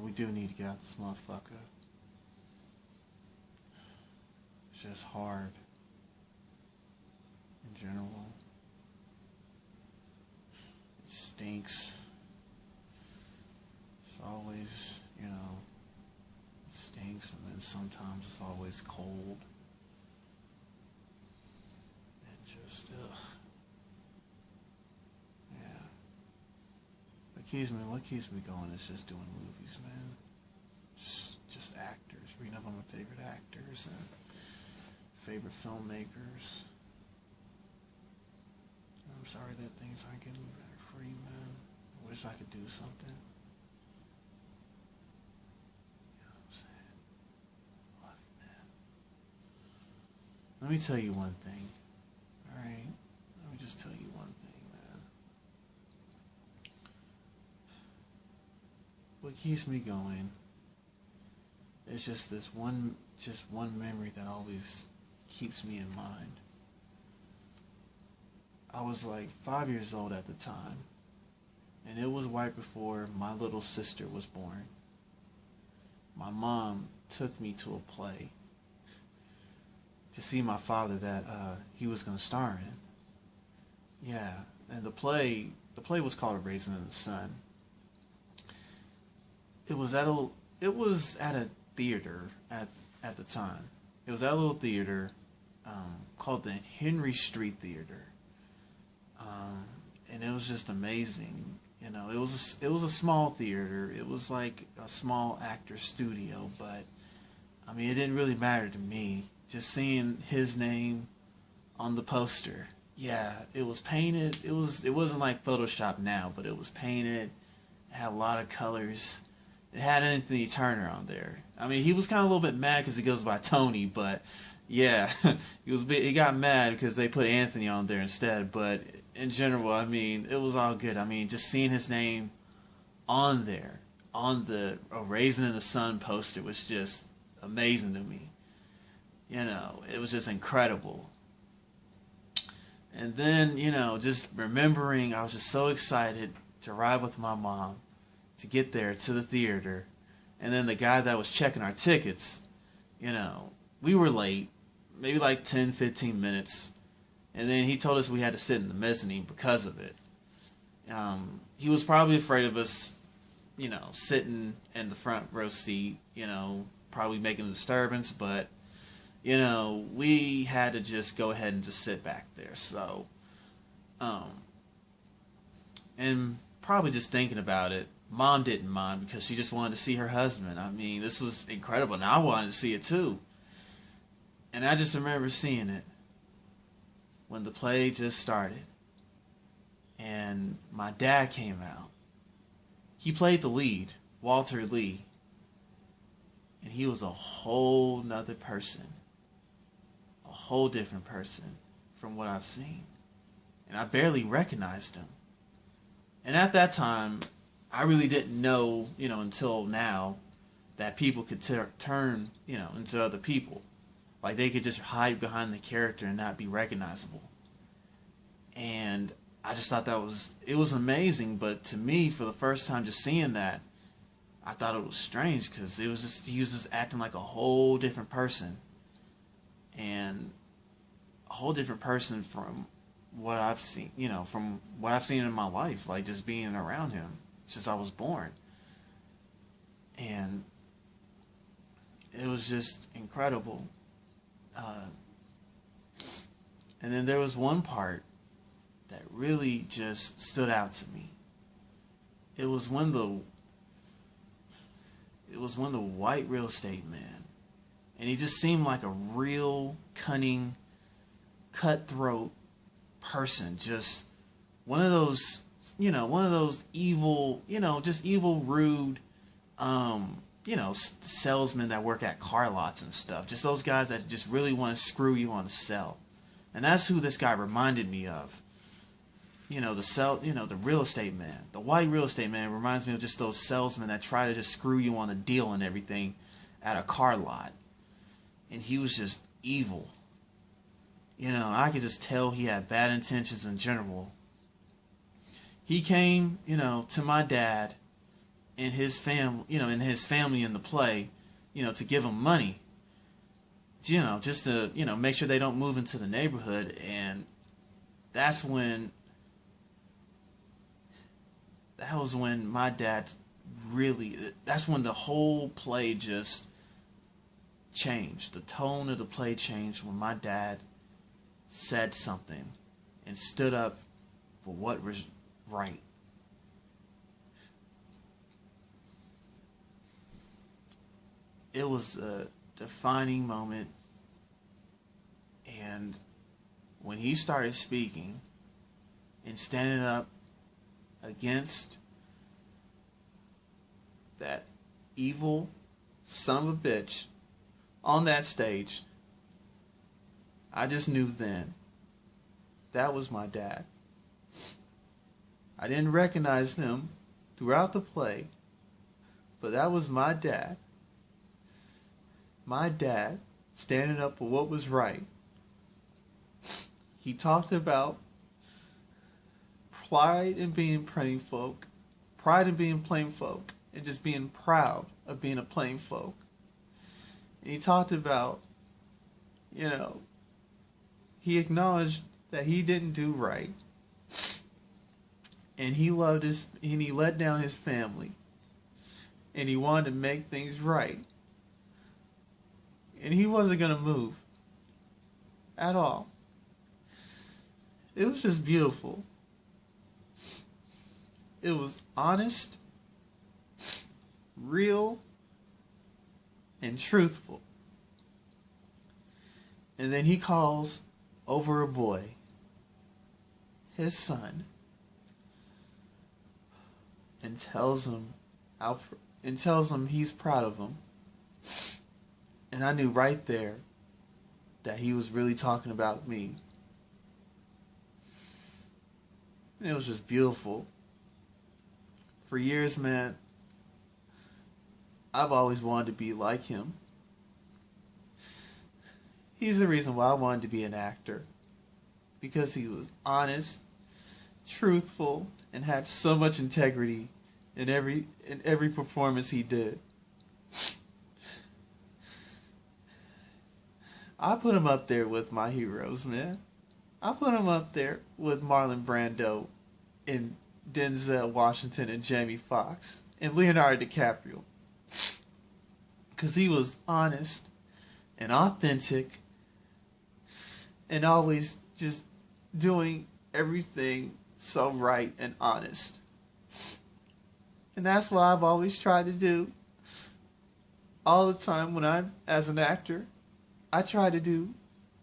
we do need to get out this motherfucker. It's just hard in general. It stinks. It's always, you know, it stinks, and then sometimes it's always cold. And just, yeah. What keeps me going is just doing movies, man. Just actors, reading up on my favorite actors and favorite filmmakers. I'm sorry that things aren't getting better for you, man. I wish I could do something. You know what I'm saying? Love you, man. Let me tell you one thing. Alright? Let me just tell you one thing, man. What keeps me going is just this one memory that always keeps me in mind. I was like 5 years old at the time, and it was right before my little sister was born. My mom took me to a play to see my father that he was going to star in. Yeah, and the play was called A Raisin in the Sun. It was at a theater at the time. It was at a little theater called the Henry Street Theater. And it was just amazing. You know, it was a small theater. It was like a small actor studio, but I mean, it didn't really matter to me. Just seeing his name on the poster. Yeah, it was painted. It wasn't like Photoshop now, but it was painted. It had a lot of colors. It had Anthony Turner on there. I mean, he was kind of a little bit mad because he goes by Tony, but yeah, he got mad because they put Anthony on there instead. But in general, I mean, it was all good. I mean, just seeing his name on there, on the A Raisin in the Sun poster was just amazing to me. You know, it was just incredible. And then, you know, just remembering, I was just so excited to ride with my mom to get there to the theater. And then the guy that was checking our tickets, you know, we were late, maybe like 10, 15 minutes. And then he told us we had to sit in the mezzanine because of it. He was probably afraid of us, you know, sitting in the front row seat, you know, probably making a disturbance, but, you know, we had to just go ahead and just sit back there. So, and probably just thinking about it, Mom didn't mind because she just wanted to see her husband. I mean, this was incredible, and I wanted to see it too. And I just remember seeing it when the play just started. And my dad came out. He played the lead, Walter Lee. And he was a whole nother person. A whole different person from what I've seen. And I barely recognized him. And at that time, I really didn't know, you know, until now, that people could turn, you know, into other people. Like, they could just hide behind the character and not be recognizable. And I just thought it was amazing. But to me, for the first time just seeing that, I thought it was strange because he was just acting like a whole different person. And a whole different person from what I've seen, you know, from what I've seen in my life, like just being around him since I was born. And it was just incredible. And then there was one part that really just stood out to me. It was when the white real estate man, and he just seemed like a real cunning, cutthroat person, just one of those evil, just evil, rude, salesmen that work at car lots and stuff. Just those guys that just really want to screw you on a sell. And that's who this guy reminded me of. The real estate man. The white real estate man reminds me of just those salesmen that try to just screw you on a deal and everything at a car lot. And he was just evil. I could just tell he had bad intentions in general. He came, to my dad, in his family in the play, to give them money, just to, make sure they don't move into the neighborhood. And that was when my dad that's when the whole play just changed. The tone of the play changed when my dad said something and stood up for what was right. It was a defining moment, and when he started speaking and standing up against that evil son of a bitch on that stage, I just knew then that was my dad. I didn't recognize him throughout the play, but that was my dad. My dad standing up for what was right. He talked about pride in being plain folk, and just being proud of being a plain folk. And he talked about, he acknowledged that he didn't do right, and he let down his family, and he wanted to make things right, and he wasn't going to move at all. It was just beautiful. It was honest, real, and truthful. And then he calls over a boy, his son, and tells him he's proud of him. And I knew right there that he was really talking about me. And it was just beautiful. For years, man, I've always wanted to be like him. He's the reason why I wanted to be an actor. Because he was honest, truthful, and had so much integrity in every performance he did. I put him up there with my heroes, man. I put him up there with Marlon Brando and Denzel Washington and Jamie Foxx and Leonardo DiCaprio. Because he was honest and authentic and always just doing everything so right and honest. And that's what I've always tried to do. All the time when I'm as an actor, I try to do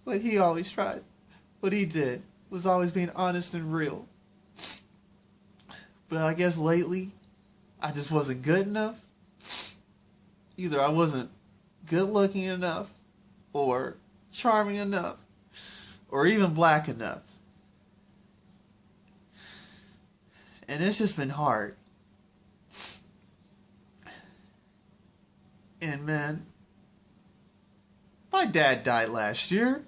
what he always tried. What he did was always being honest and real. But I guess lately, I just wasn't good enough. Either I wasn't good looking enough, or charming enough, or even black enough. And it's just been hard. And man, my dad died last year.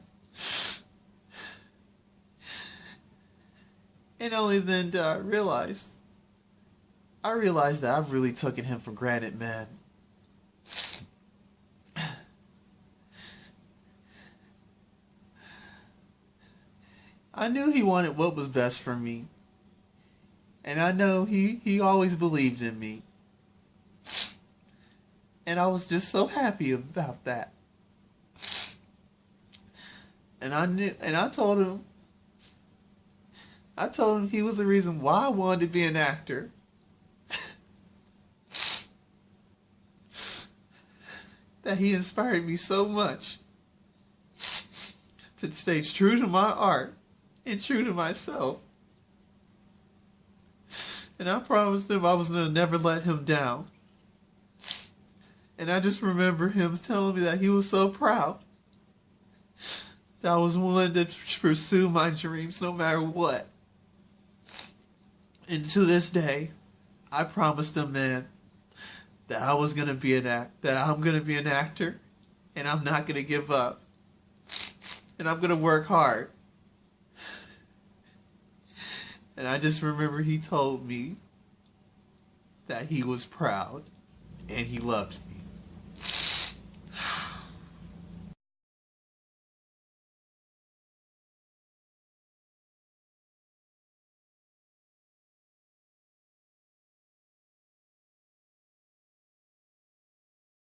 And only then did I realized that I've really taken him for granted, man. I knew he wanted what was best for me. And I know he always believed in me. And I was just so happy about that. And I told him he was the reason why I wanted to be an actor. That he inspired me so much to stay true to my art and true to myself. And I promised him I was going to never let him down. And I just remember him telling me that he was so proud that I was willing to pursue my dreams no matter what. And to this day, I promised him, man, that I was going to be that I'm going to be an actor, and I'm not going to give up. And I'm going to work hard. And I just remember he told me that he was proud and he loved me.